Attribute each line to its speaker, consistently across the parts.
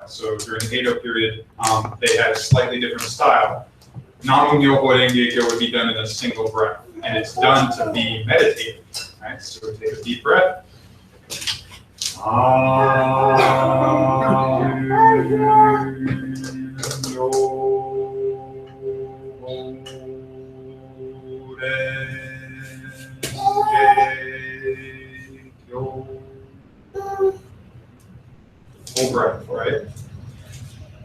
Speaker 1: style. So during the Edo period, they had a slightly different style. Namu Myoho Renge Kyo would be done in a single breath, and it's done to be meditative. Right? So take a deep breath. Full breath, right?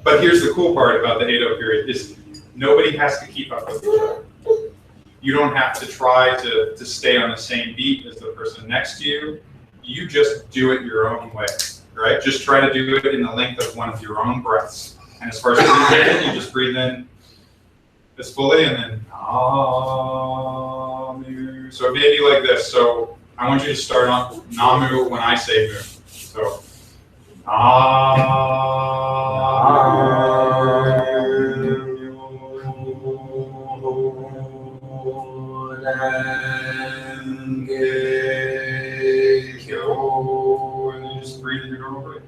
Speaker 1: But here's the cool part about the Edo period is nobody has to keep up with each other. You don't have to try to stay on the same beat as the person next to you. You just do it your own way, right? Just try to do it in the length of one of your own breaths. And as far as breathing in, you just breathe in this fully and then Namu. So it may be like this. So I want you to start on Namu when I say Mu. So and you just breathe in your normal breath.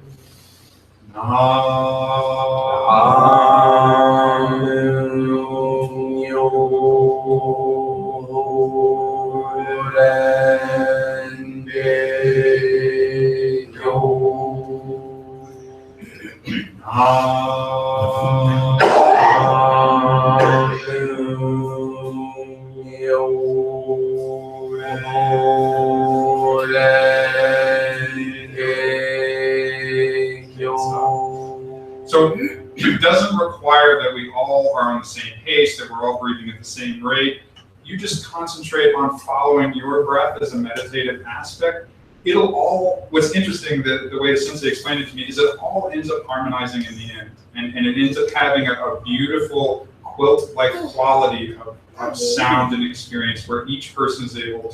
Speaker 1: So it doesn't require that we all are on the same pace, that we're all breathing at the same rate. You just concentrate on following your breath as a meditative aspect. It'll all, what's interesting, the way the sensei explained it to me, is it all ends up harmonizing in the end. And it ends up having a beautiful quilt-like quality of sound and experience where each person is able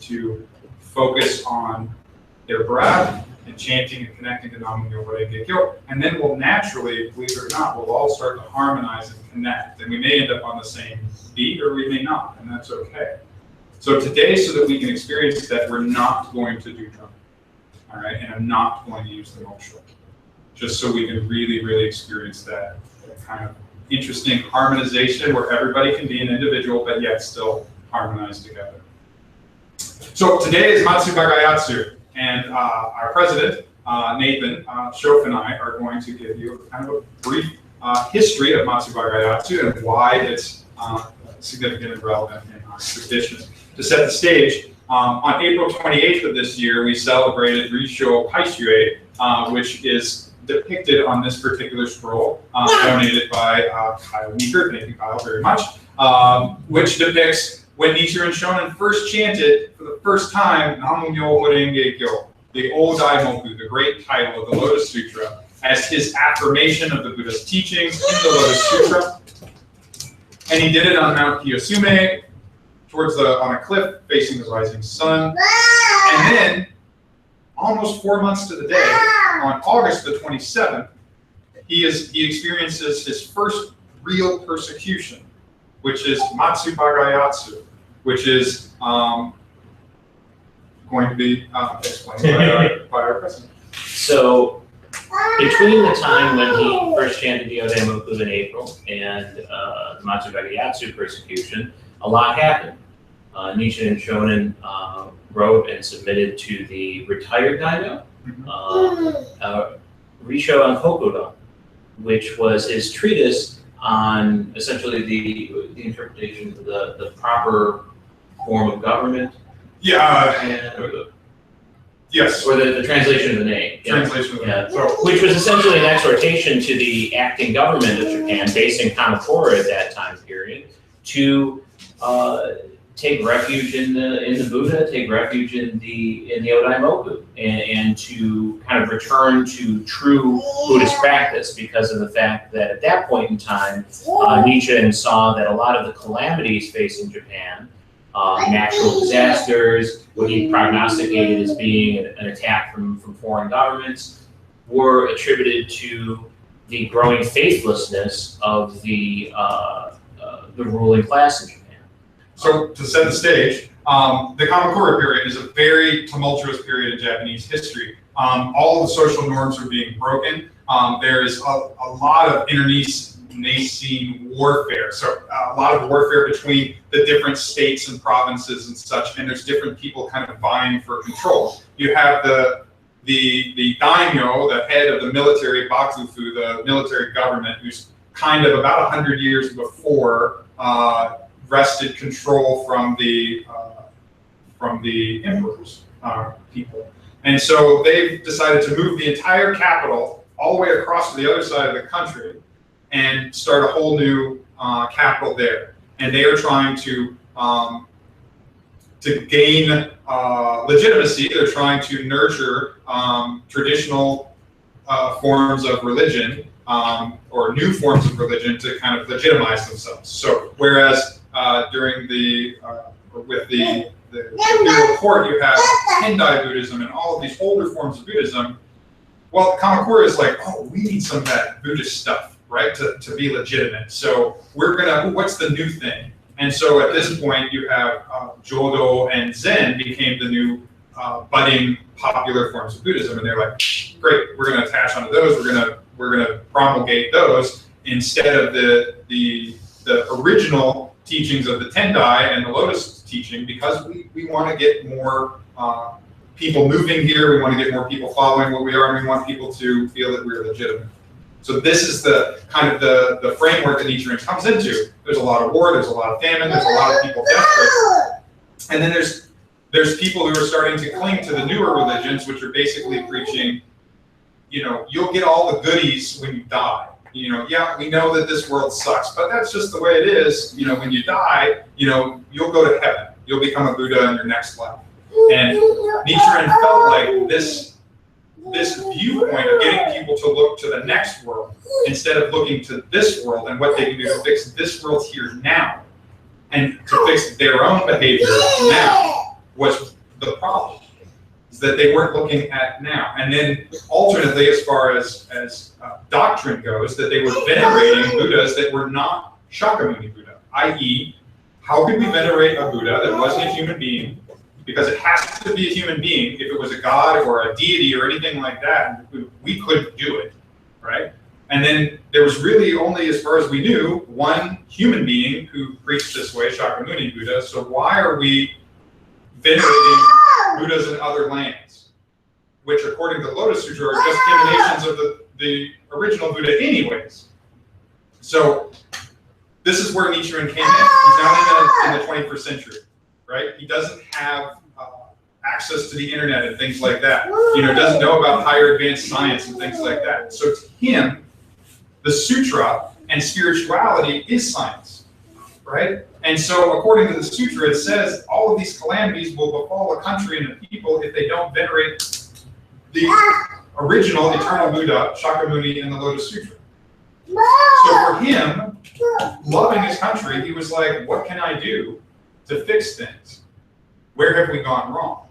Speaker 1: to focus on their breath and chanting and connecting to Namu Myoho Renge Kyo. And then we'll naturally, believe it or not, we'll all start to harmonize and connect. And we may end up on the same beat or we may not, and that's okay. So today, so that we can experience that, we're not going to do drumming, all right? And I'm not going to use the moksha, just so we can really, really experience that kind of interesting harmonization where everybody can be an individual, but yet still harmonize together. So today is Matsu Bagayatsu, and our president, Nathan Schoaf, and I are going to give you kind of a brief history of Matsu Bagayatsu and why it's significant and relevant in our tradition. To set the stage, on April 28th of this year, we celebrated Risho Kaishyue, which is depicted on this particular scroll, donated by Kyle Meeker. Thank you, Kyle, very much, which depicts when Nichiren Shonin first chanted for the first time Namu Myoho Renge Kyo, the Odaimoku, the great title of the Lotus Sutra, as his affirmation of the Buddha's teachings in the Lotus Sutra. And he did it on Mount Kiyosume, on a cliff facing the rising sun. And then, almost 4 months to the day, on August the 27th, he experiences his first real persecution, which is Matsu Bagayatsu, which is going to be explained by our president.
Speaker 2: So, between the time when he first chanted the Odaimoku in April and the Matsu Bagayatsu persecution, a lot happened. Nichiren Shonin wrote and submitted to the retired daimyo, Risho on Kokudon, which was his treatise on essentially the interpretation of the proper form of government.
Speaker 1: Yeah. Yes.
Speaker 2: Or the translation of the name.
Speaker 1: Translation of the name.
Speaker 2: Which was essentially an exhortation to the acting government of Japan, based in Kamakura at that time period, to take refuge in the Buddha, take refuge in the Odaimoku, and to kind of return to true Buddhist practice, because of the fact that at that point in time, Nichiren saw that a lot of the calamities facing Japan, natural disasters, what he prognosticated as being an attack from foreign governments, were attributed to the growing faithlessness of the ruling class in Japan.
Speaker 1: So to set the stage, the Kamakura period is a very tumultuous period in Japanese history. All the social norms are being broken. there's a lot of internecine warfare. So a lot of warfare between the different states and provinces and such, and there's different people kind of vying for control. You have the daimyo, the head of the military, Bakufu, the military government, who's kind of about 100 years before wrested control from the emperor's people. And so they've decided to move the entire capital all the way across to the other side of the country and start a whole new capital there. And they are trying to gain legitimacy. They're trying to nurture traditional forms of religion or new forms of religion to kind of legitimize themselves. So whereas during with the imperial court, you have Tendai Buddhism and all of these older forms of Buddhism. Well, Kamakura is like, oh, we need some of that Buddhist stuff, right, to be legitimate. So we're gonna, what's the new thing? And so at this point, you have Jodo and Zen became the new budding popular forms of Buddhism, and they're like, great, we're gonna attach onto those. We're gonna promulgate those instead of the original teachings of the Tendai and the Lotus teaching, because we want to get more people moving here. We want to get more people following what we are, and we want people to feel that we're legitimate. So this is the kind of the framework that Nichiren comes into. There's a lot of war, there's a lot of famine, there's a lot of people desperate. And then there's people who are starting to cling to the newer religions, which are basically preaching, you'll get all the goodies when you die. Yeah, we know that this world sucks, but that's just the way it is. When you die, you'll go to heaven. You'll become a Buddha in your next life. And Nichiren felt like this viewpoint of getting people to look to the next world instead of looking to this world and what they can do to fix this world here now and to fix their own behavior now was the problem. Is that they weren't looking at now. And then alternately, as far as doctrine goes, that they were venerating Buddhas that were not Shakyamuni Buddha, i.e., how could we venerate a Buddha that wasn't a human being? Because it has to be a human being. If it was a god or a deity or anything like that, we couldn't do it, right? And then there was really only, as far as we knew, one human being who preached this way, Shakyamuni Buddha. So why are we venerating Buddhas in other lands, which according to the Lotus Sutra are just emanations of the original Buddha anyways? So this is where Nichiren came in. He's not in the 21st century, right? He doesn't have access to the internet and things like that. Doesn't know about higher advanced science and things like that. So to him, the sutra and spirituality is science, right? And so according to the sutra, it says all of these calamities will befall a country and the people if they don't venerate the original eternal Buddha, Shakyamuni, and the Lotus Sutra. So for him, loving his country, he was like, what can I do to fix things? Where have we gone wrong?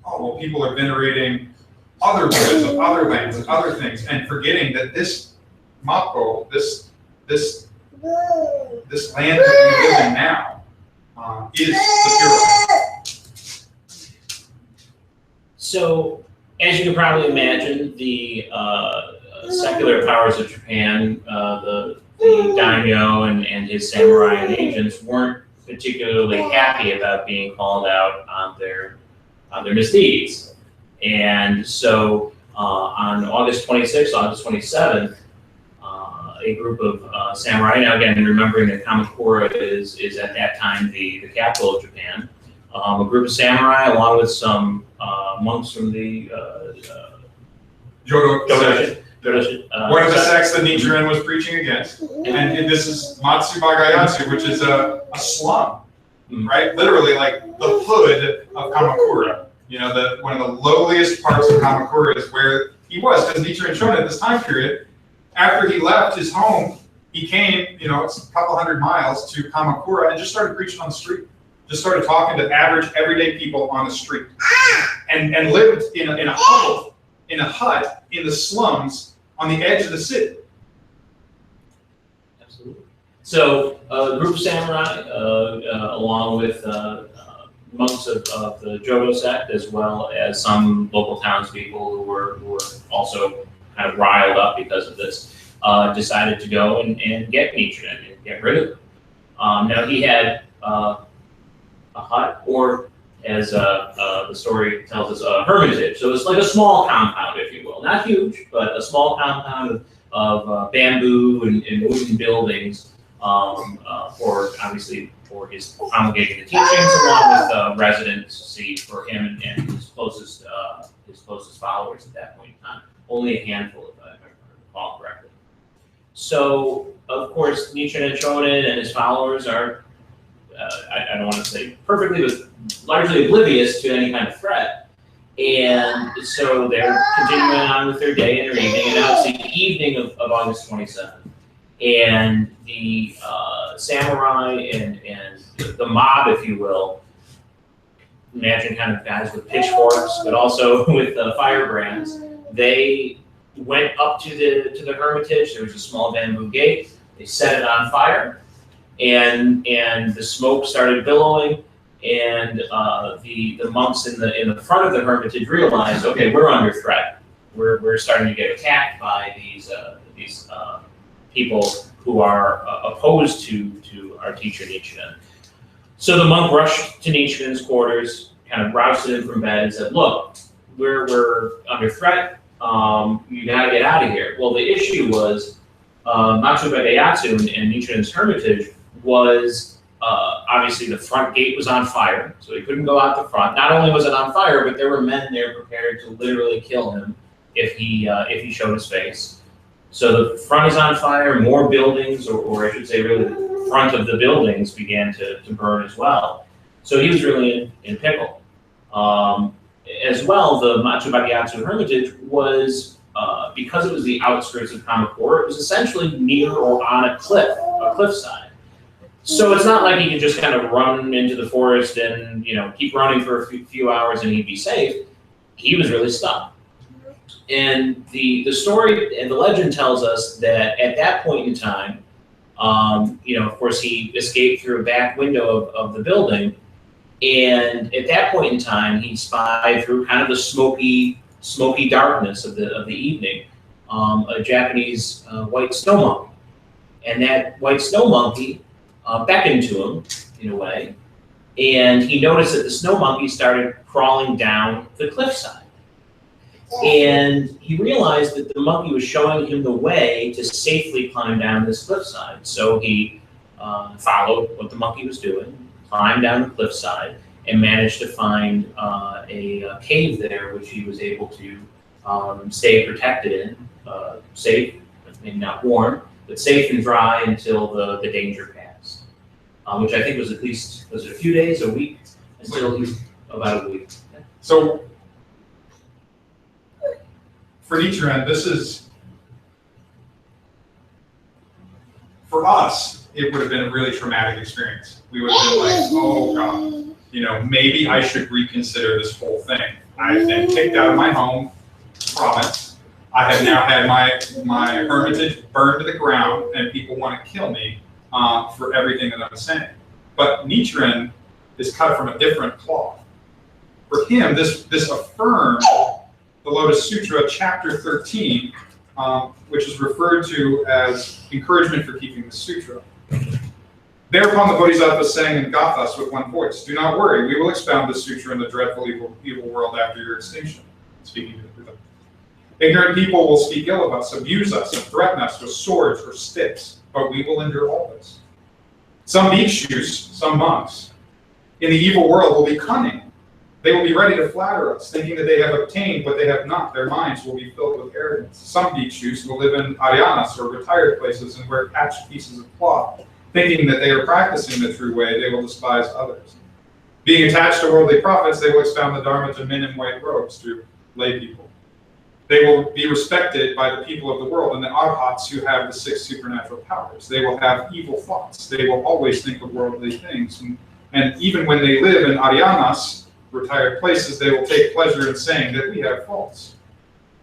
Speaker 1: Oh, well, people are venerating other Buddhas of other lands and other things, and forgetting that this Mappo, this land that we live in now, is the pure land.
Speaker 2: So, as you can probably imagine, the secular powers of Japan, the daimyo and his samurai and agents weren't particularly happy about being called out on their misdeeds. And so on August 26th, August 27th, a group of samurai, now again, remembering that Kamakura is at that time the capital of Japan, a group of samurai along with some monks from the
Speaker 1: Jodo. One of the sects that Nichiren was preaching against. And this is Matsubagayatsu, which is a slum, right? Literally like the hood of Kamakura. One of the lowliest parts of Kamakura is where he was, because Nichiren showed at this time period, after he left his home, he came, it's a couple hundred miles to Kamakura and just started preaching on the street. Just started talking to average, everyday people on the street. And lived in a hovel, in a hut, in the slums, on the edge of the city.
Speaker 2: Absolutely. So a group of samurai, along with monks of the Jodo sect, as well as some local townspeople who were also kind of riled up because of this, decided to go and get Nichiren and get rid of him. Now he had a hut, or as the story tells us, a hermitage. So it's like a small compound, if you will. Not huge, but a small compound of bamboo and wooden buildings for, obviously, for his promulgating the teachings, along with residency for him and his closest followers at that point in time. Only a handful, if I recall correctly. So, of course, Nichiren Shonin and his followers are, I don't want to say perfectly, but largely oblivious to any kind of threat. And so they're continuing on with their day and their evening, and now it's the evening of August 27th. And the samurai and the mob, if you will, imagine kind of guys with pitchforks, but also with firebrands, they went up to the hermitage. There was a small bamboo gate. They set it on fire, and the smoke started billowing. And the monks in the front of the hermitage realized, okay, we're under threat. We're starting to get attacked by these people who are opposed to our teacher Nichiren. So the monk rushed to Nichiren's quarters, kind of rousted him from bed, and said, "Look, we're under threat. You got to get out of here." Well, the issue was Matsuba Daiatsu and Nichiren's hermitage was obviously the front gate was on fire, so he couldn't go out the front. Not only was it on fire, but there were men there prepared to literally kill him if he showed his face. So the front is on fire. More buildings, or I should say, really the front of the buildings began to burn as well. So he was really in pickle. As well, the Matsuba Daiatsu hermitage was, because it was the outskirts of Kamakura, it was essentially near or on a cliffside. So it's not like he could just kind of run into the forest and keep running for a few hours and he'd be safe. He was really stuck. And the story and the legend tells us that at that point in time, of course, he escaped through a back window of the building. And at that point in time, he spied through kind of the smoky darkness of the evening, a Japanese white snow monkey. And that white snow monkey beckoned to him in a way, and he noticed that the snow monkey started crawling down the cliffside. And he realized that the monkey was showing him the way to safely climb down this cliffside. So he followed what the monkey was doing, climbed down the cliffside, and managed to find a cave there, which he was able to stay protected in, safe, maybe not warm, but safe and dry until the danger passed. Which I think was at least, was it a few days, a week? Until about a week.
Speaker 1: So, for Nichiren, this is, for us, it would have been a really traumatic experience. We would have been like, oh God, maybe I should reconsider this whole thing. I've been kicked out of my home, promise. I have now had my hermitage burned to the ground, and people want to kill me for everything that I'm saying. But Nichiren is cut from a different cloth. For him, this affirmed the Lotus Sutra, chapter 13, which is referred to as encouragement for keeping the sutra. Thereupon the Bodhisattva sang in Gathas with one voice, "Do not worry, we will expound the sutra in the dreadful evil world after your extinction." Speaking to the Buddha. "Ignorant people will speak ill of us, abuse us, and threaten us with swords or sticks, but we will endure all this. Some bhikshus, some monks, in the evil world will be cunning. They will be ready to flatter us, thinking that they have obtained what they have not. Their minds will be filled with arrogance. Some bhikshus will live in aryanas, or retired places, and wear patched pieces of cloth. Thinking that they are practicing the true way, they will despise others. Being attached to worldly profits, they will expound the Dharma to men in white robes, to lay people. They will be respected by the people of the world and the arhats who have the 6 supernatural powers. They will have evil thoughts. They will always think of worldly things. And even when they live in aryanas, retired places, they will take pleasure in saying that we have faults.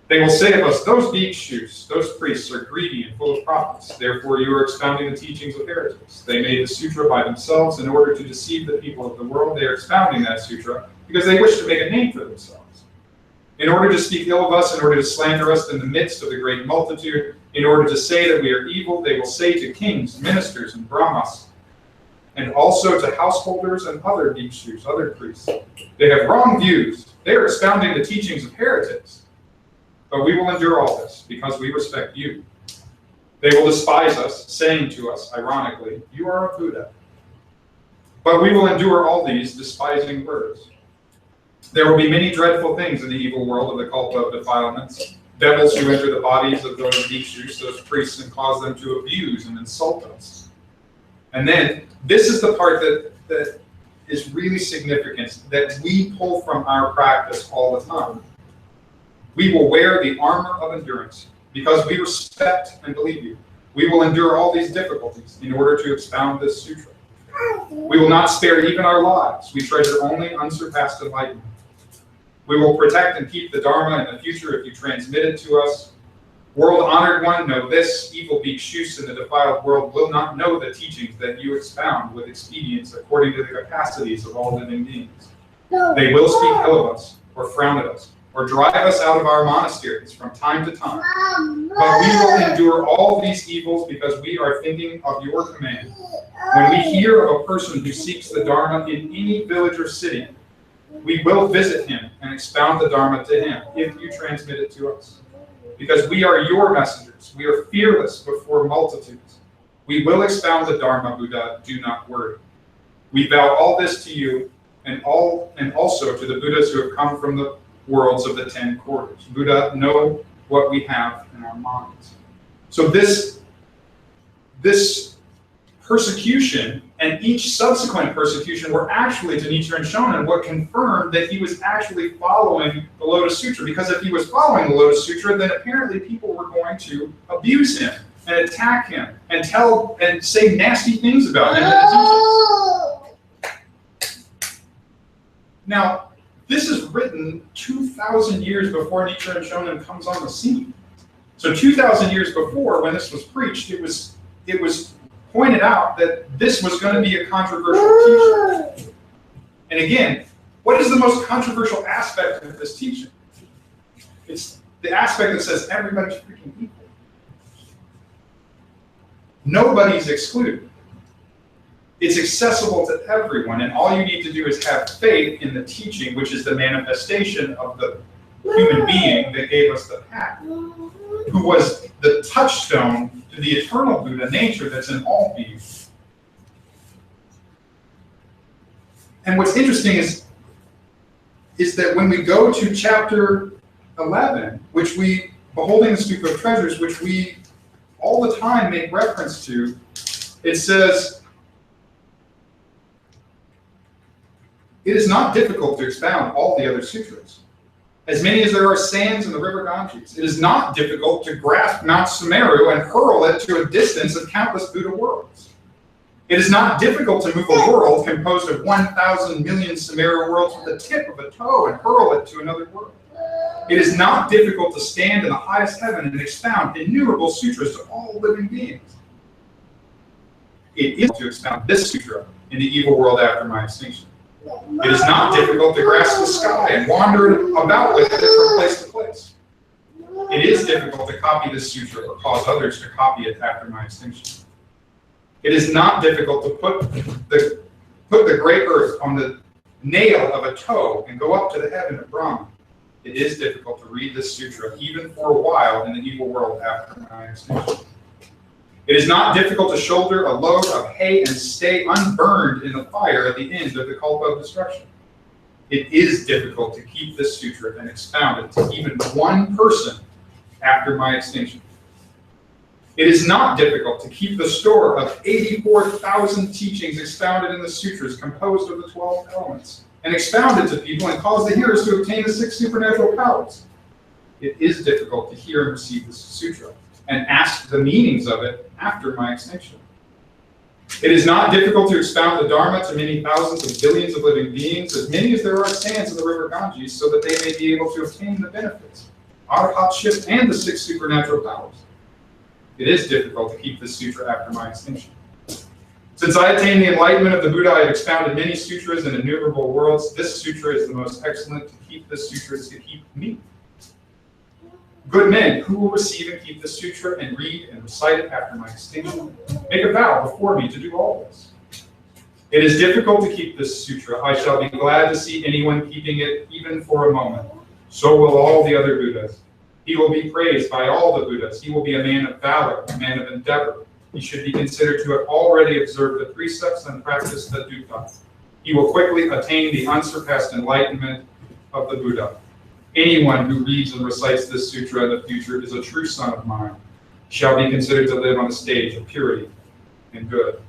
Speaker 1: They will say of us, those bhikshus, those priests are greedy and full of profits. Therefore you are expounding the teachings of heretics. They made the sutra by themselves in order to deceive the people of the world. They are expounding that sutra because they wish to make a name for themselves. in order to speak ill of us, in order to slander us in the midst of the great multitude, in order to say that we are evil, they will say to kings, ministers, and brahmas, and also to householders and other bhikshus, other priests. They have wrong views. They are expounding the teachings of heretics. But we will endure all this because we respect you. They will despise us, saying to us, ironically, you are a Buddha. But we will endure all these despising words. There will be many dreadful things in the evil world of the cult of defilements. Devils who enter the bodies of those bhikshus, those priests, and cause them to abuse and insult us. And then, this is the part that is really significant, that we pull from our practice all the time. We will wear the armor of endurance, because we respect and believe you. We will endure all these difficulties in order to expound this sutra. We will not spare even our lives. We treasure only unsurpassed enlightenment. We will protect and keep the Dharma in the future if you transmit it to us. World-honored one, know this, evil bhikshus in the defiled world will not know the teachings that you expound with expedience according to the capacities of all living beings. They will speak ill of us, or frown at us, or drive us out of our monasteries from time to time. But we will endure all these evils because we are thinking of your command. When we hear of a person who seeks the Dharma in any village or city, we will visit him and expound the Dharma to him if you transmit it to us. Because we are your messengers. We are fearless before multitudes. We will expound the Dharma, Buddha, do not worry. We vow all this to you and also to the Buddhas who have come from the worlds of the 10 quarters. Buddha, know what we have in our minds. So this persecution and each subsequent persecution were actually to Nichiren Shonin what confirmed that he was actually following the Lotus Sutra. Because if he was following the Lotus Sutra, then apparently people were going to abuse him and attack him and tell and say nasty things about him in the teachings. Now, this is written 2,000 years before Nichiren Shonin comes on the scene. So 2,000 years before, when this was preached, it was pointed out that this was going to be a controversial teaching. And again, what is the most controversial aspect of this teaching? It's the aspect that says everybody's freaking equal. Nobody's excluded. It's accessible to everyone, and all you need to do is have faith in the teaching, which is the manifestation of the human being that gave us the path, who was the touchstone to the eternal Buddha nature that's in all beings. And what's interesting is that when we go to chapter 11, which we, beholding the stupa of treasures, which we all the time make reference to, it says, it is not difficult to expound all the other sutras. As many as there are sands in the river Ganges, it is not difficult to grasp Mount Sumeru and hurl it to a distance of countless Buddha worlds. It is not difficult to move a world composed of 1,000 million Sumeru worlds with the tip of a toe and hurl it to another world. It is not difficult to stand in the highest heaven and expound innumerable sutras to all living beings. It is to expound this sutra in the evil world after my extinction. It is not difficult to grasp the sky and wander about with it from place to place. It is difficult to copy this sutra or cause others to copy it after my extinction. It is not difficult to put the great earth on the nail of a toe and go up to the heaven of Brahma. It is difficult to read this sutra even for a while in the evil world after my extinction. It is not difficult to shoulder a load of hay and stay unburned in the fire at the end of the cult of destruction. It is difficult to keep this sutra and expound it to even one person after my extinction. It is not difficult to keep the store of 84,000 teachings expounded in the sutras composed of the 12 elements and expound it to people and cause the hearers to obtain the 6 supernatural powers. It is difficult to hear and receive this sutra and ask the meanings of it after my extinction. It is not difficult to expound the Dharma to many thousands of billions of living beings, as many as there are sands in the river Ganges, so that they may be able to obtain the benefits, arhatship, and the 6 supernatural powers. It is difficult to keep this sutra after my extinction. Since I attained the enlightenment of the Buddha, I have expounded many sutras in innumerable worlds. This sutra is the most excellent. To keep this sutra is to keep me. Good men, who will receive and keep the sutra and read and recite it after my extinction, make a vow before me to do all this. It is difficult to keep this sutra. I shall be glad to see anyone keeping it even for a moment. So will all the other Buddhas. He will be praised by all the Buddhas. He will be a man of valor, a man of endeavor. He should be considered to have already observed the precepts and practiced the dukkha. He will quickly attain the unsurpassed enlightenment of the Buddha. Anyone who reads and recites this sutra in the future is a true son of mine. He shall be considered to live on the stage of purity and good.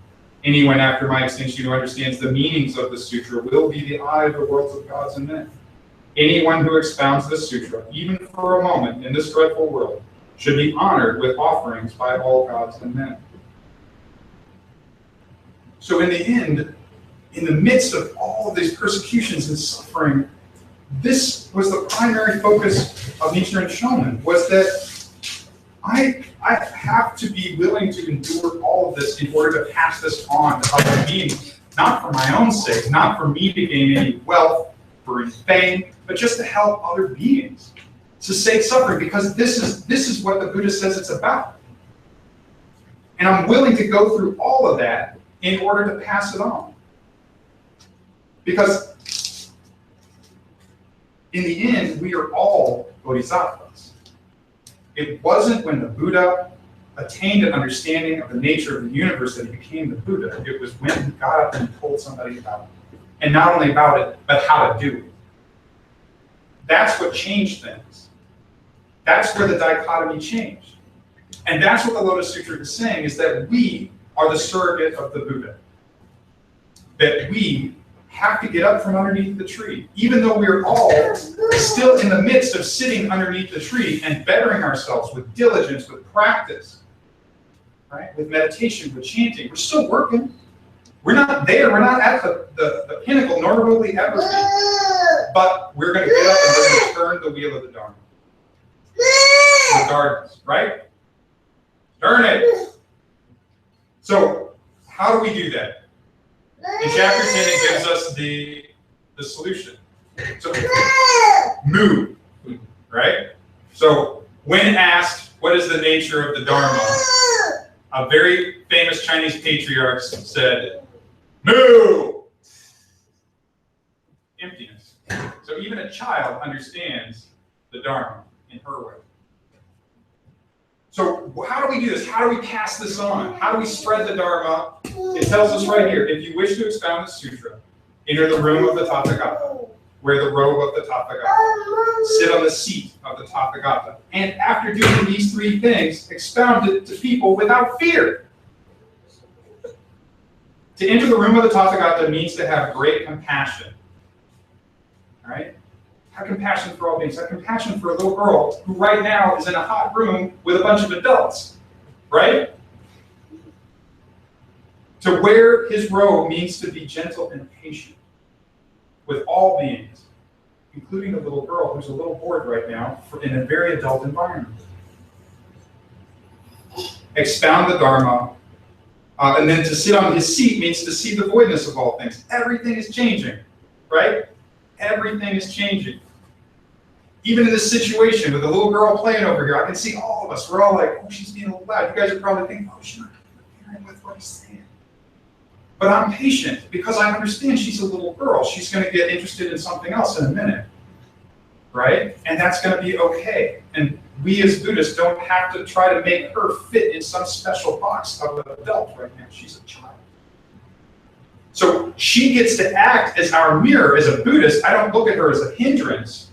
Speaker 1: Anyone after my extinction who understands the meanings of the sutra will be the eye of the worlds of gods and men. Anyone who expounds this sutra, even for a moment in this dreadful world, should be honored with offerings by all gods and men. So in the end, in the midst of all of these persecutions and suffering, this was the primary focus of Nichiren Shonin, was that I have to be willing to endure all of this in order to pass this on to other beings, not for my own sake, not for me to gain any wealth or any fame, but just to help other beings, to save suffering, because this is what the Buddha says it's about. And I'm willing to go through all of that in order to pass it on. Because in the end, we are all bodhisattvas. It wasn't when the Buddha attained an understanding of the nature of the universe that he became the Buddha. It was when he got up and told somebody about it. And not only about it, but how to do it. That's what changed things. That's where the dichotomy changed. And that's what the Lotus Sutra is saying, is that we are the surrogate of the Buddha. That we have to get up from underneath the tree, even though we're all still in the midst of sitting underneath the tree and bettering ourselves with diligence, with practice, right? With meditation, with chanting. We're still working. We're not there. We're not at the pinnacle, nor will we ever be. But we're going to get up and we're going to turn the wheel of the Dharma. The darkness, right? Turn it. So, how do we do that? In chapter 10, it gives us the solution. So, move, right? So, when asked, what is the nature of the Dharma? A very famous Chinese patriarch said, "Moo!" Emptiness. So even a child understands the Dharma in her way. So how do we do this? How do we pass this on? How do we spread the Dharma? It tells us right here, if you wish to expound the sutra, enter the room of the Tathagata, wear the robe of the Tathagata, sit on the seat of the Tathagata, and after doing these three things, expound it to people without fear. To enter the room of the Tathagata means to have great compassion. All right? Have compassion for all beings. Have compassion for a little girl who right now is in a hot room with a bunch of adults. Right? To wear his robe means to be gentle and patient with all beings, including the little girl who's a little bored right now in a very adult environment. Expound the Dharma. And then to sit on his seat means to see the voidness of all things. Everything is changing, right? Everything is changing. Even in this situation with the little girl playing over here, I can see all of us. We're all like, oh, she's being a little loud. You guys are probably thinking, oh, she's not hearing with what he's saying. But I'm patient because I understand she's a little girl. She's going to get interested in something else in a minute, right? And that's going to be okay. And we as Buddhists don't have to try to make her fit in some special box of an adult right now. She's a child. So she gets to act as our mirror. As a Buddhist, I don't look at her as a hindrance,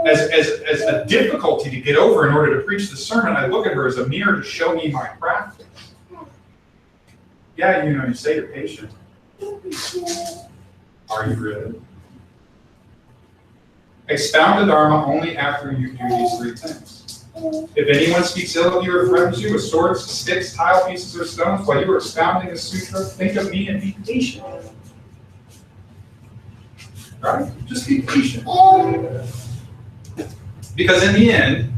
Speaker 1: as a difficulty to get over in order to preach the sermon. I look at her as a mirror to show me my practice. Yeah, you say you're patient. Are you really? Expound the Dharma only after you do these three things. If anyone speaks ill of you or threatens you with swords, sticks, tile pieces, or stones while you are expounding the sutra, think of me and be patient. Right? Just be patient. Because in the end,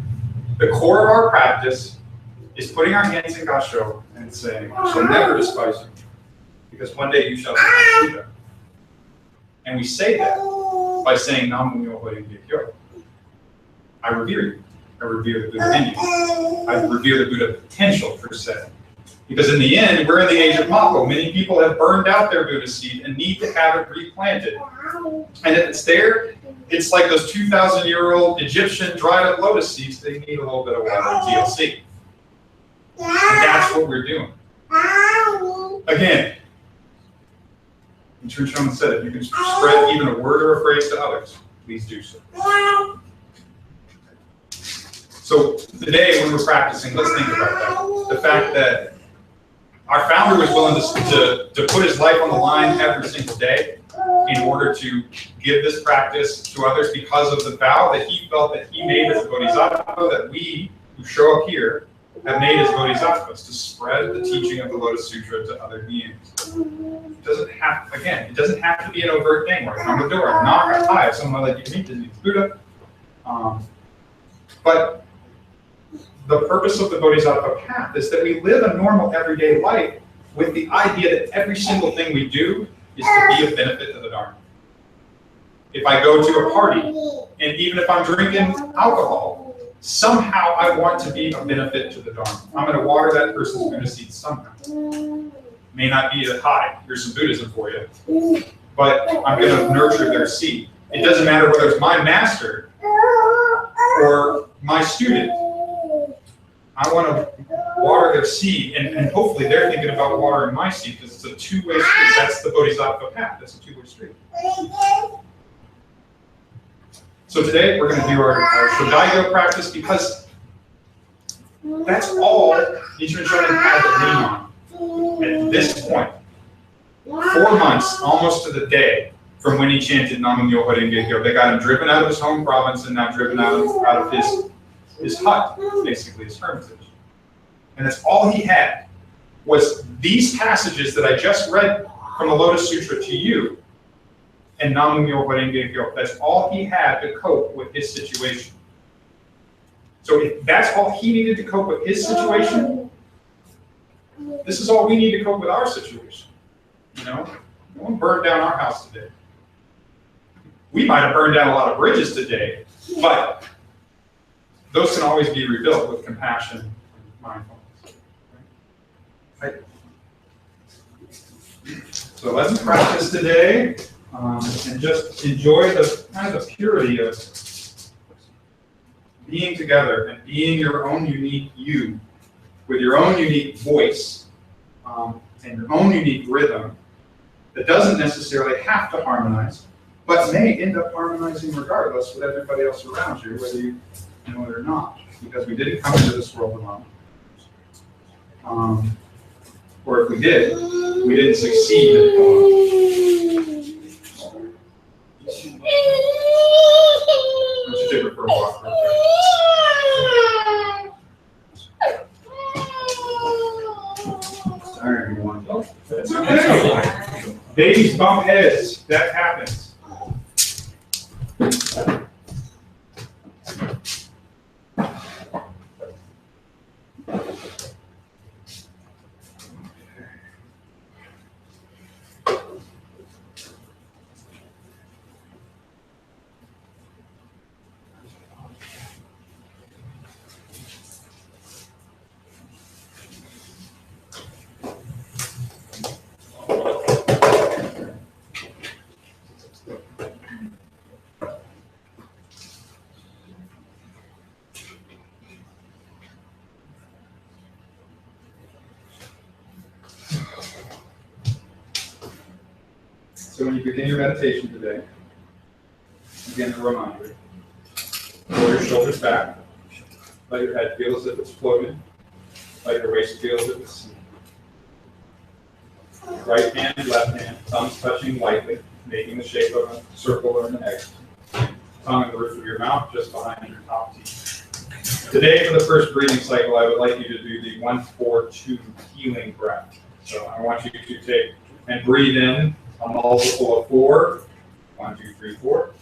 Speaker 1: the core of our practice is putting our hands in Gasho and saying, I shall never despise you. because one day you shall be Buddha. And we say that by saying Namu Myoho Renge Kyo. I revere you. I revere the Buddha in you. I revere the Buddha potential, per se. Because in the end, we're in the age of Mako. Many people have burned out their Buddha seed and need to have it replanted. And if it's there, it's like those 2,000-year-old Egyptian dried up lotus seeds. They need a little bit of water, TLC. And that's what we're doing. Again, Nichiren Shonin said, if you can spread even a word or a phrase to others, please do so. So today, when we're practicing, let's think about that. The fact that our founder was willing to put his life on the line every single day in order to give this practice to others because of the vow that he felt that he made as a bodhisattva, that we who show up here have made as bodhisattvas, to spread the teaching of the Lotus Sutra to other beings. It doesn't have, again, it doesn't have to be an overt thing where I come to the door, I knock, I hi, if someone like you to meet the Buddha. But the purpose of the Bodhisattva path is that we live a normal everyday life with the idea that every single thing we do is to be of benefit to the Dharma. If I go to a party, and even if I'm drinking alcohol, somehow I want to be of benefit to the Dharma. I'm going to water that person's Buddha seed somehow. May not be a hi, here's some Buddhism for you, but I'm going to nurture their seed. It doesn't matter whether it's my master or my student. I want to water their seed, and hopefully they're thinking about watering my seed, because it's a two-way street. That's the Bodhisattva path. That's a two-way street. So today we're going to do our Shodaigo practice, because that's all Nichiren Shonin had to lean on at this point. 4 months, almost to the day, from when he chanted Namu Myoho Renge Kyo. They got him driven out of his home province and now driven out of his hut, basically his hermitage. And that's all he had, was these passages that I just read from the Lotus Sutra to you, and Namu Myoho Renge Kyo. That's all he had to cope with his situation. So if that's all he needed to cope with his situation, this is all we need to cope with our situation. You know, no one burned down our house today. We might have burned down a lot of bridges today, but those can always be rebuilt with compassion and mindfulness. Right? So let's practice today, and just enjoy the kind of purity of being together and being your own unique you, with your own unique voice and your own unique rhythm that doesn't necessarily have to harmonize, but may end up harmonizing regardless with everybody else around you, whether you know it or not, because we didn't come into this world alone. Or if we did, we didn't succeed in it. Let's take it for a walk real quick. Sorry, everyone. That's okay. Babies bump heads. That happens. So when you begin your meditation today, again, a reminder, roll your shoulders back, let your head feel as if it's floating, let your waist feel as if it's sinking. Right hand, left hand, thumbs touching lightly, making the shape of a circle or an egg. Tongue in the roof of your mouth, just behind your top teeth. Today, for the first breathing cycle, I would like you to do the 1-4-2 healing breath. So I want you to take and breathe in a multiple of 4. 1, 2, 3, 4.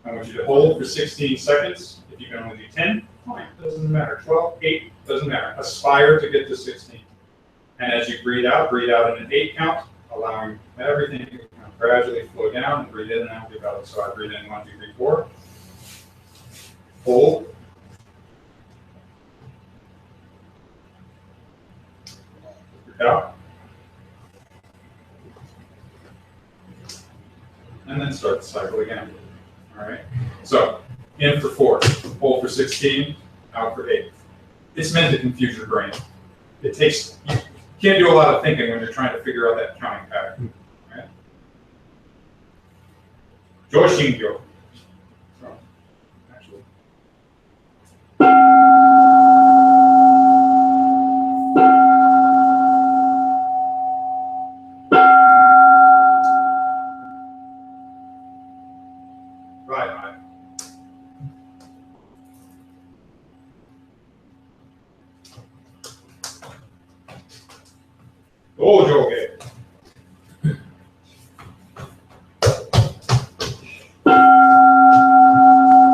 Speaker 1: I want you to hold for 16 seconds. If you can only do 10, fine, doesn't matter. 12, 8, doesn't matter. Aspire to get to 16. And as you breathe out in an 8 count, allowing everything to kind of gradually flow down, and breathe in and out your belly. So I breathe in 1, 2, 3, 4. Hold. Breathe out. And then start the cycle again. All right. So in for 4, hold for 16, out for 8. It's meant to confuse your brain. It takes, you can't do a lot of thinking when you're trying to figure out that counting pattern. Right? Joshingyo. So, actually. Right. Dojo.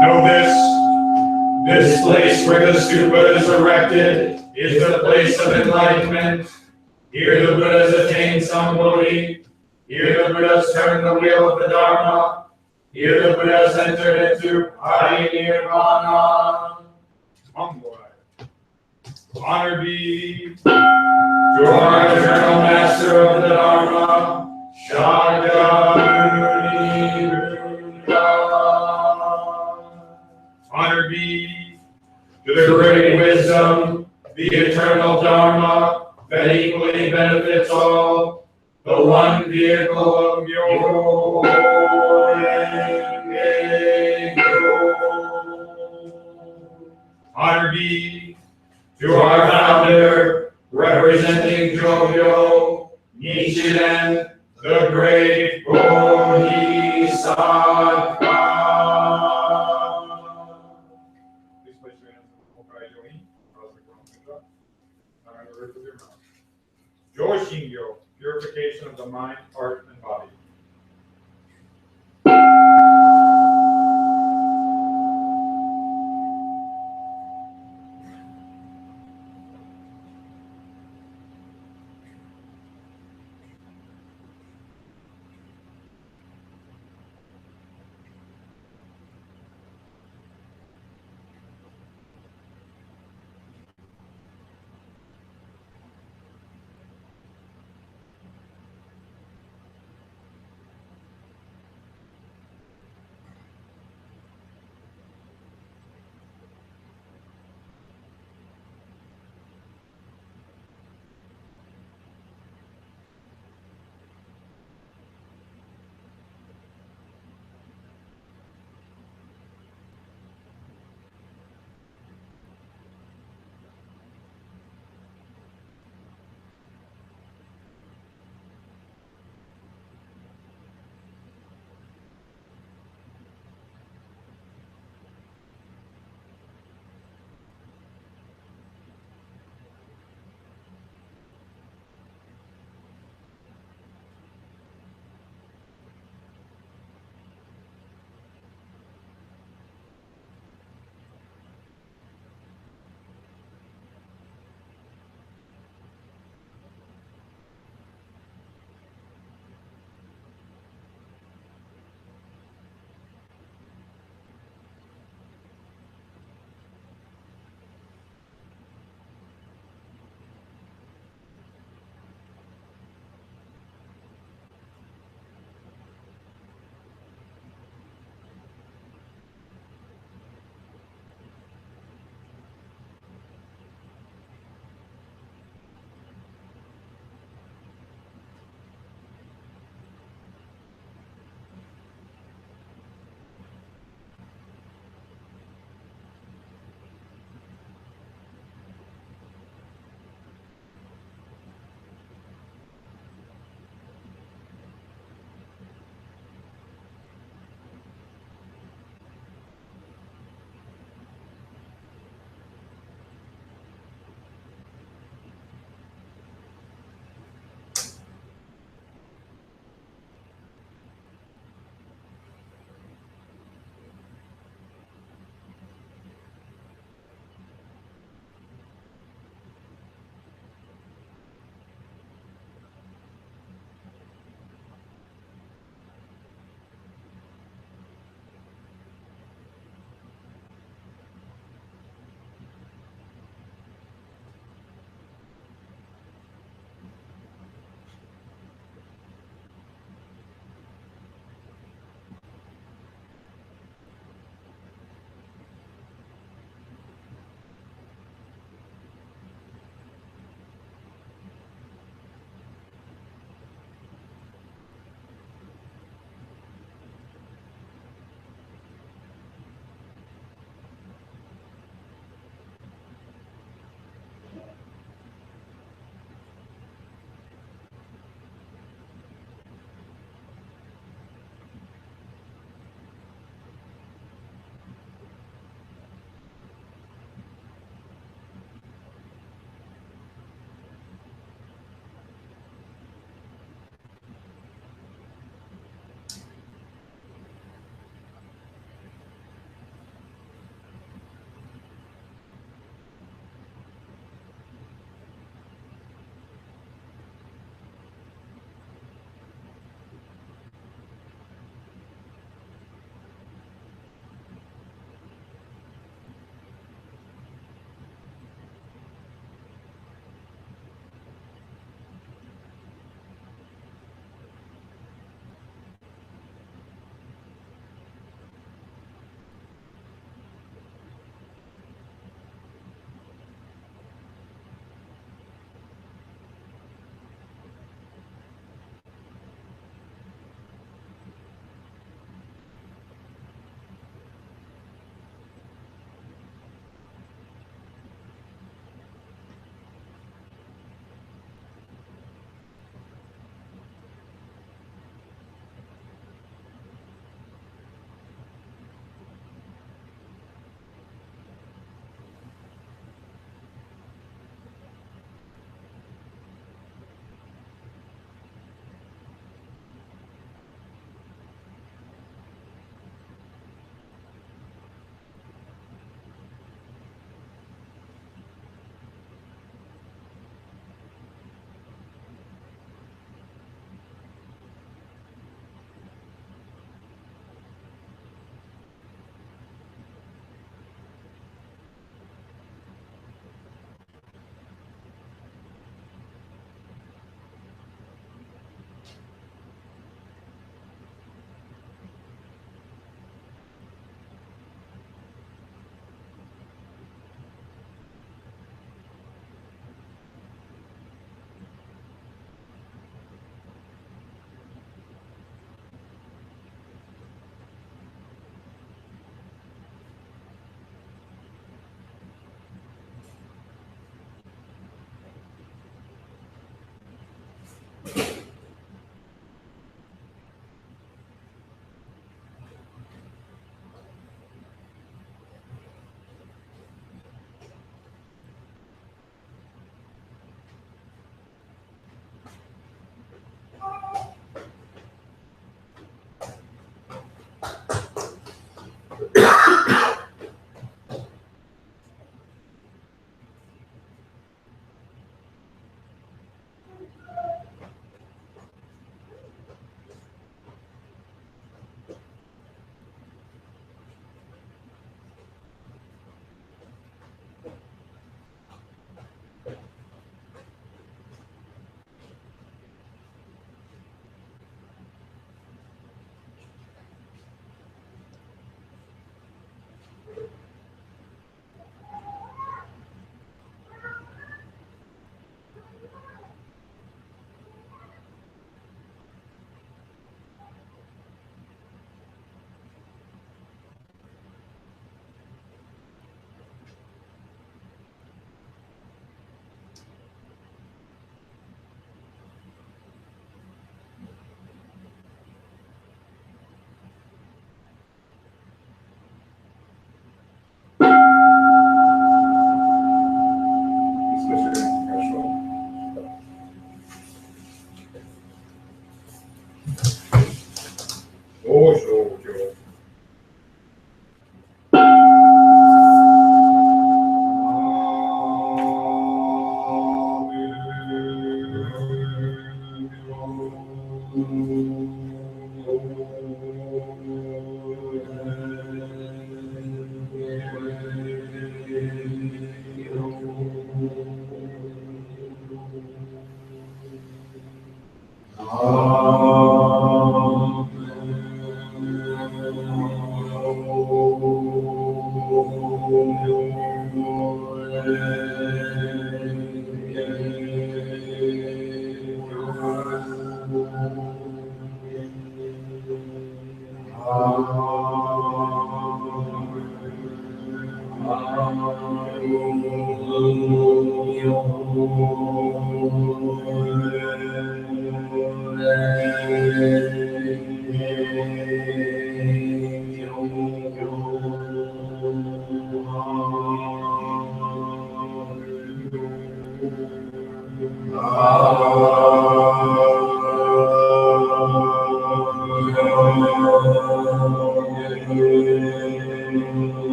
Speaker 1: Know this place where the stupa is erected is the place of enlightenment. Here the Buddhas attain Sambodhi. Here the Buddhas turn the wheel of the Dharma. Here the Buddhas entered into Parinirvana. Honor be to our eternal master of the Dharma, Shakyamuni Buddha. Honor be to the great wisdom, the eternal Dharma that equally benefits all, the one vehicle of Myoho Renge Kyo. Honor be to our founder, representing Jogyo, Nichiren, the great Bodhisattva. Please place your hands on the Yogi. Joshingyo, purification of the mind, heart, and body.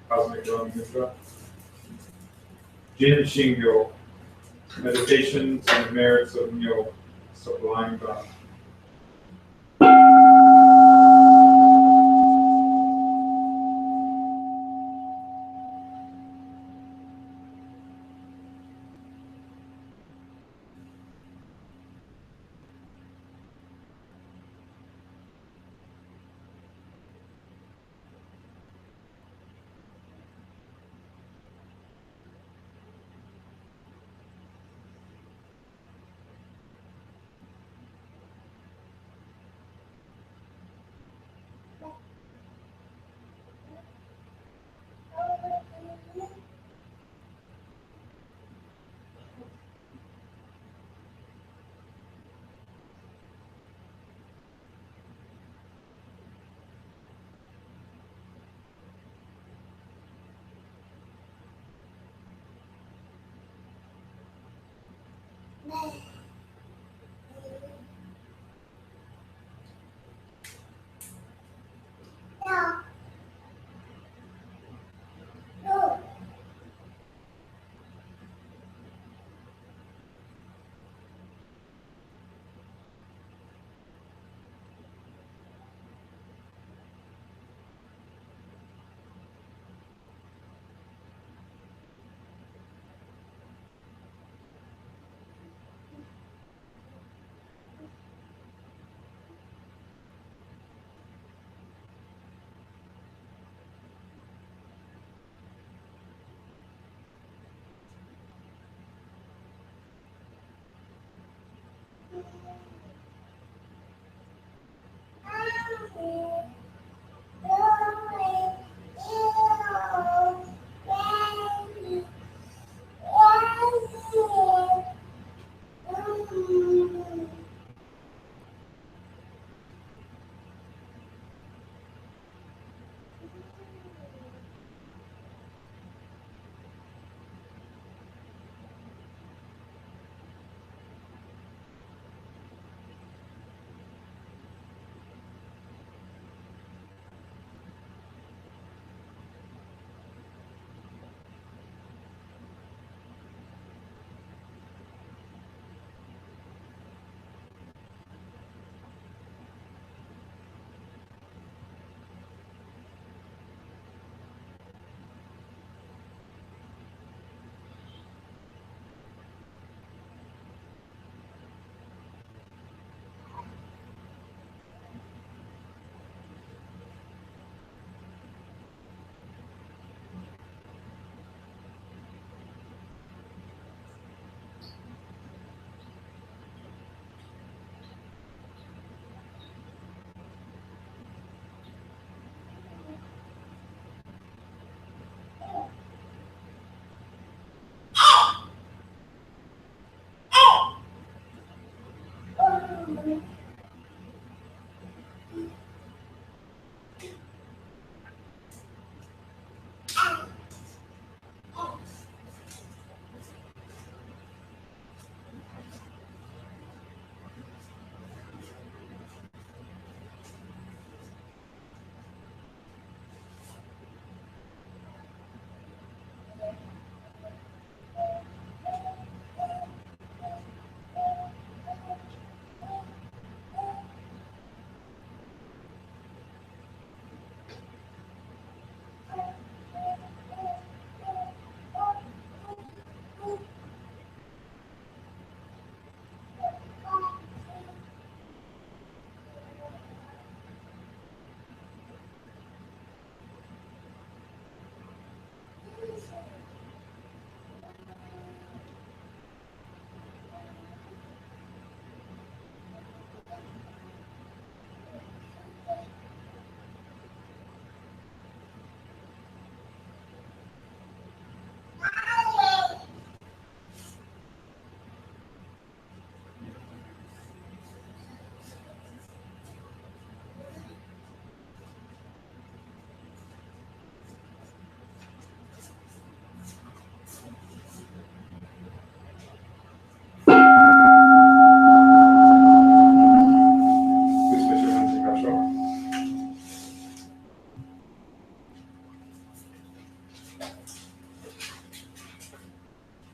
Speaker 1: Cosmic Yoga Nidra. Jin Shingo, Meditations and Merits of Myo, Sublime God.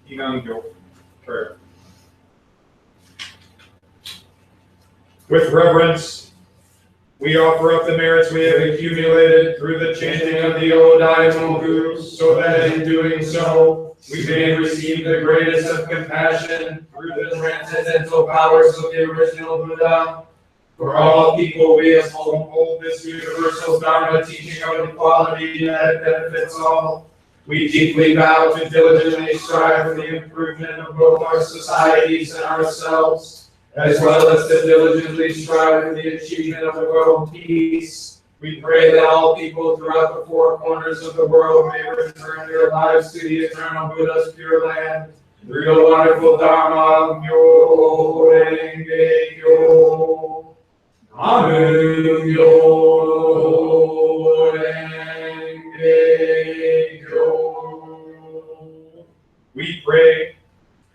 Speaker 1: Igangyo prayer. With reverence, we offer up the merits we have accumulated through the chanting of the Odaimoku, so that in doing so, we may receive the greatest of compassion through the transcendental powers of the original Buddha. For all people, we uphold this universal Dharma teaching of equality that benefits all. We deeply vow to diligently strive for the improvement of both our societies and ourselves, as well as to diligently strive for the achievement of the world peace. We pray that all people throughout the four corners of the world may return their lives to the eternal Buddha's pure land through the wonderful Dharma of Myo Renge Kyo. Namu Myo Renge Kyo. We pray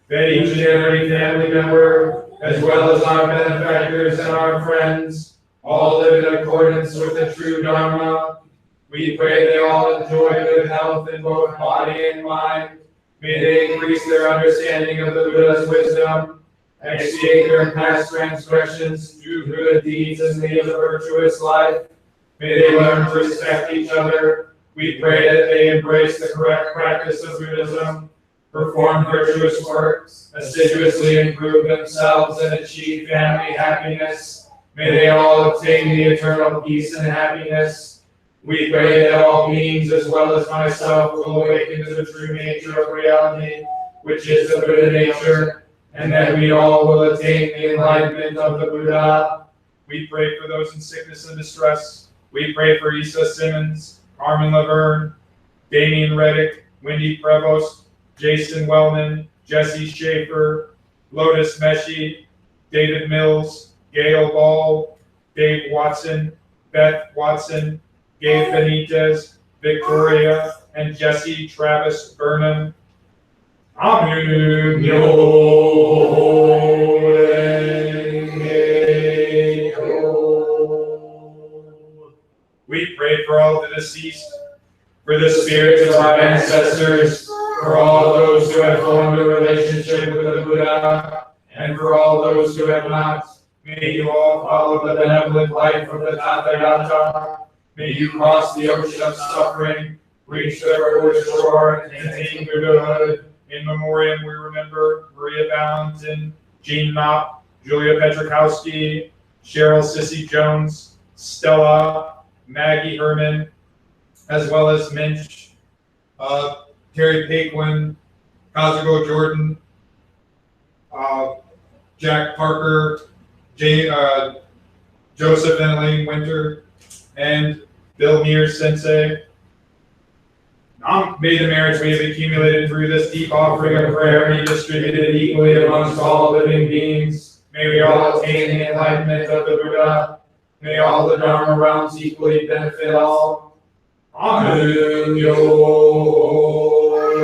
Speaker 1: that each and every family member, as well as our benefactors and our friends, all live in accordance with the true Dharma. We pray they all enjoy good health in both body and mind. May they increase their understanding of the Buddha's wisdom, expiate their past transgressions, do good deeds, and lead a virtuous life. May they learn to respect each other. We pray that they embrace the correct practice of Buddhism, perform virtuous works, assiduously improve themselves, and achieve family happiness. May they all obtain the eternal peace and happiness. We pray that all beings, as well as myself, will awaken to the true nature of reality, which is the Buddha nature, and that we all will attain the enlightenment of the Buddha. We pray for those in sickness and distress. We pray for Issa Simmons, Carmen Laverne, Damian Reddick, Wendy Prevost, Jason Wellman, Jesse Schaefer, Lotus Meshi, David Mills, Gail Ball, Dave Watson, Beth Watson, Gabe Benitez, Victoria, and Jesse Travis Burnham. Namu Myo Renge Kyo. We pray for all the deceased, for the spirits of our ancestors, for all those who have formed a relationship with the Buddha, and for all those who have not. May you all follow the benevolent life of the Tathagata. May you cross the ocean of suffering, reach the river shore, and attain Buddhahood. In memoriam, we remember Maria Valentin, Jean Knopp, Julia Petrakowski, Cheryl Sissy Jones, Stella, Maggie Herman, as well as Minch, Terry Paquin, Kazuko Jordan, Jack Parker, Joseph and Elaine Winter, and Bill Mears Sensei. May the merits we have accumulated through this deep offering of prayer be distributed equally amongst all living beings. May we all attain the enlightenment of the Buddha. May all the Dharma realms equally benefit all. Namu Myo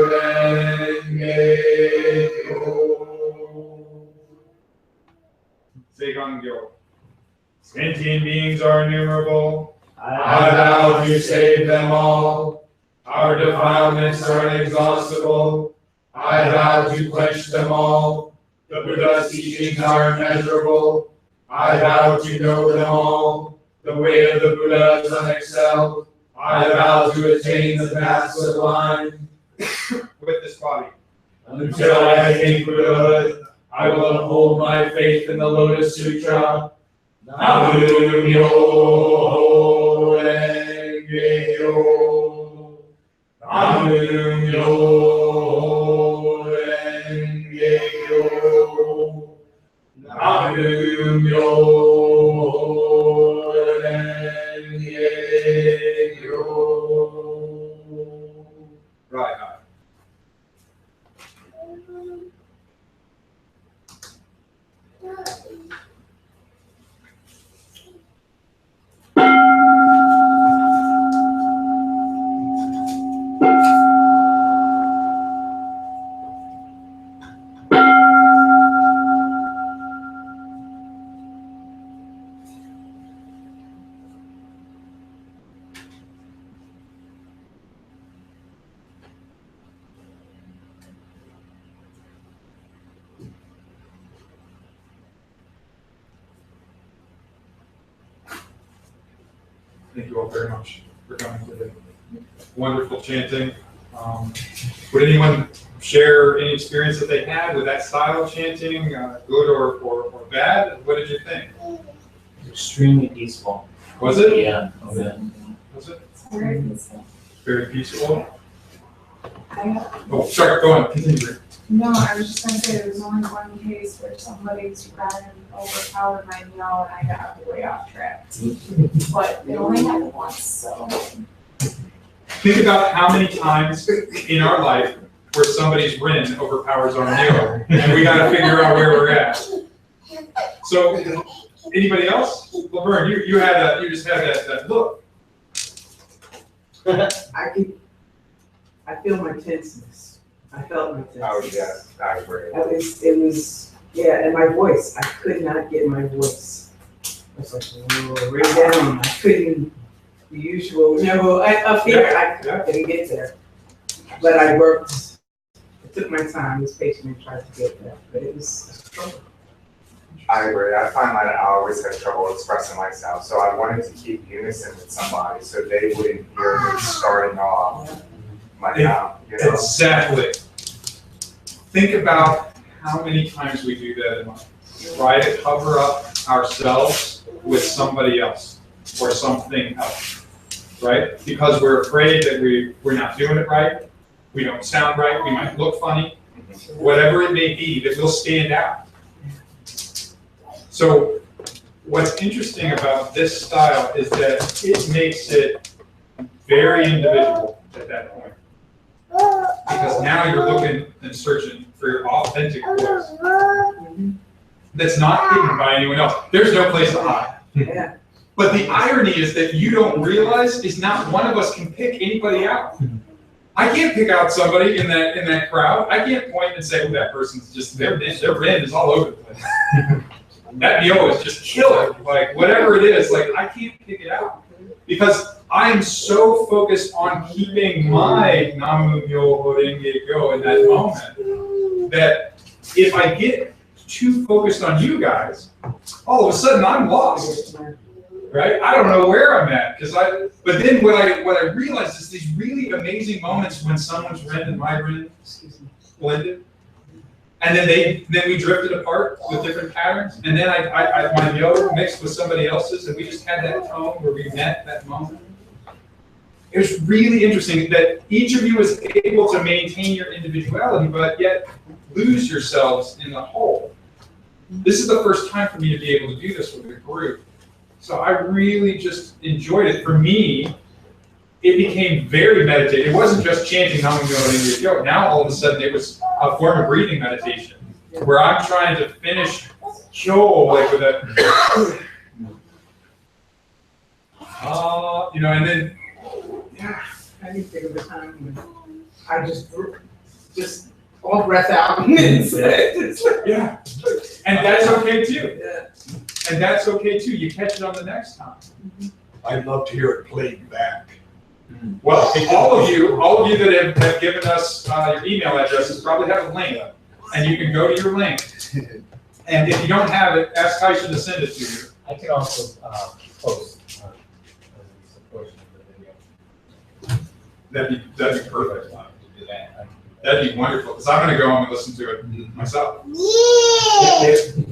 Speaker 1: Renge Kyo. Seigangyo. Sentient beings are innumerable. I vow to save them all. Our defilements are inexhaustible. I vow to quench them all. The Buddha's teachings are immeasurable. I vow to know them all. The way of the Buddha is unexcelled. I vow to attain the path sublime. With this body. Until I attain Buddhahood, I will uphold my faith in the Lotus Sutra. Namu Myo Renge Kyo. Namu Myo Renge Kyo. Namu Myo Renge Kyo. Right. Thank you all very much for coming today. Wonderful chanting. Would anyone share any experience that they had with that style of chanting, good or bad? What did you think?
Speaker 2: Extremely peaceful.
Speaker 1: Was it?
Speaker 2: Yeah. Okay.
Speaker 1: Was it?
Speaker 3: Very peaceful.
Speaker 1: Very peaceful. Oh, sorry, go on, continue.
Speaker 3: No, I was just gonna say, there was only one case where somebody's ran overpowered my meal and I got way off track. But it only happened once, so.
Speaker 1: Think about how many times in our life where somebody's Rin overpowers our meal, and we gotta figure out where we're at. So, anybody else? Laverne, you just had that look.
Speaker 4: I feel my tenseness. I felt my tenseness.
Speaker 5: Oh, yeah, I agree.
Speaker 4: It was, yeah, and my voice, I could not get my voice. I was like, whoa, right down. I couldn't, the usual, up here, I couldn't get there. But I worked, I took my time, was patient and tried to get there, but it was a struggle.
Speaker 5: I agree. I find that I always had trouble expressing myself, so I wanted to keep unison with somebody so they wouldn't hear me starting off my mouth, you know?
Speaker 1: Exactly. Think about how many times we do that in life. Try to cover up ourselves with somebody else or something else, right? Because we're afraid that we're not doing it right, we don't sound right, we might look funny, whatever it may be, that we'll stand out. So what's interesting about this style is that it makes it very individual at that point. Because now you're looking and searching for your authentic voice that's not hidden by anyone else. There's no place to hide.
Speaker 4: Yeah.
Speaker 1: But the irony is that you don't realize is not one of us can pick anybody out. I can't pick out somebody in that crowd. I can't point and say, oh, that person's just, their Rin is all over the place. That meal is just killer. Like, whatever it is, like, I can't pick it out. Because I am so focused on keeping my Namu Myo Horenge Go in that moment that if I get too focused on you guys, all of a sudden I'm lost. Right? I don't know where I'm at. But then what I realize is these really amazing moments when someone's Rin and my Rin blended. And then we drifted apart with different patterns. And then my yo mixed with somebody else's, and we just had that tone where we met that moment. It was really interesting that each of you was able to maintain your individuality, but yet lose yourselves in the whole. This is the first time for me to be able to do this with a group. So I really just enjoyed it. For me, it became very meditative. It wasn't just chanting Namu Myo Renge Kyo. Now all of a sudden it was a form of breathing meditation where I'm trying to finish Kyo like with a and then
Speaker 4: I didn't think of a time when I just all breath out and said,
Speaker 1: yeah. And that's okay too.
Speaker 4: yeah.
Speaker 1: And that's okay too. You catch it on the next time.
Speaker 6: I'd love to hear it played back.
Speaker 1: Well, all of you that have given us your email addresses probably have a link, and you can go to your link. And if you don't have it, ask Tyson to send it to you.
Speaker 7: I can also post as a portion of the video.
Speaker 1: That'd be perfect.
Speaker 7: To do that.
Speaker 1: That'd be wonderful, because I'm going to go home and listen to it myself.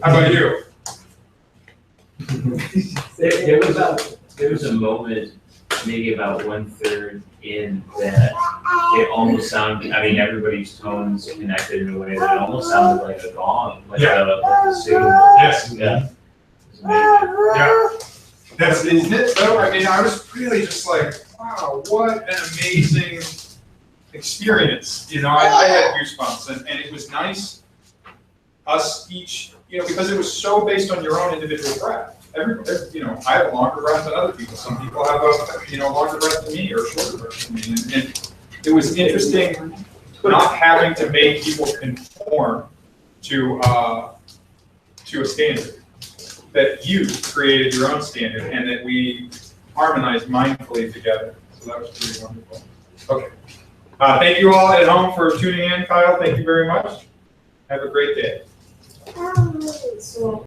Speaker 1: How about you?
Speaker 2: There was a moment, maybe about 1/3 in, that it almost sounded, I mean, everybody's tones connected in a way that it almost sounded like a gong, like a signal.
Speaker 1: Yes.
Speaker 2: Yeah. It was amazing.
Speaker 1: Yeah. That's, isn't it though? I mean, I was really just like, wow, what an amazing experience. You know, I had goosebumps, and it was nice, us each, because it was so based on your own individual breath. Everybody, I have a longer breath than other people. Some people have a longer breath than me or a shorter breath than me. And it was interesting not having to make people conform to a standard. That you created your own standard and that we harmonized mindfully together. So that was pretty wonderful. Okay. Thank you all at home for tuning in. Kyle, thank you very much. Have a great day.
Speaker 3: So